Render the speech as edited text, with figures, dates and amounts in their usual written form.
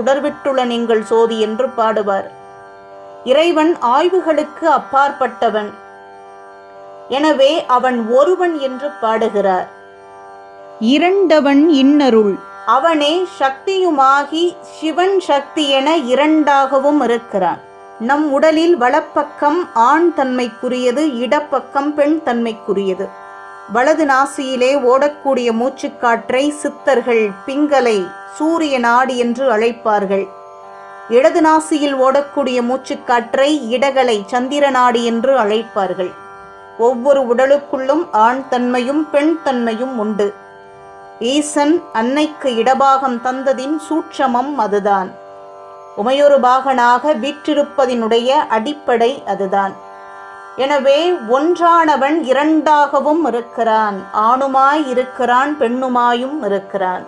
சுடர்விட்டுள்ள நீங்கள் சோதி என்று பாடுவார். இறைவன் ஆய்வுகளுக்கு அப்பாற்பட்டவன், எனவே அவன் ஒருவன் என்று பாடுகிறார். இரண்டவன் இன்னருள், அவனே சக்தியுமாகி சிவன் சக்தி என இரண்டாகவும் இருக்கிறான். நம் உடலில் வலப்பக்கம் ஆண் தன்மைக்குரியது, இடப்பக்கம் பெண் தன்மைக்குரியது. வலது நாசியிலே ஓடக்கூடிய மூச்சுக்காற்றை சித்தர்கள் பிங்களை சூரிய நாடி என்று அழைப்பார்கள். இடது நாசியில் ஓடக்கூடிய மூச்சுக்காற்றை இடகலை சந்திர நாடி என்று அழைப்பார்கள். ஒவ்வொரு உடலுக்குள்ளும் ஆண் தன்மையும் பெண் தன்மையும் உண்டு. ஈசன் அன்னைக்கு இடபாகம் தந்ததின் சூட்சமம் அதுதான். உமையொரு பாகனாக வீற்றிருப்பதினுடைய அடிப்படை அதுதான். எனவே ஒன்றானவன் இரண்டாகவும் இருக்கிறான், ஆணுமாய் இருக்கிறான், பெண்ணுமாயும் இருக்கிறான்.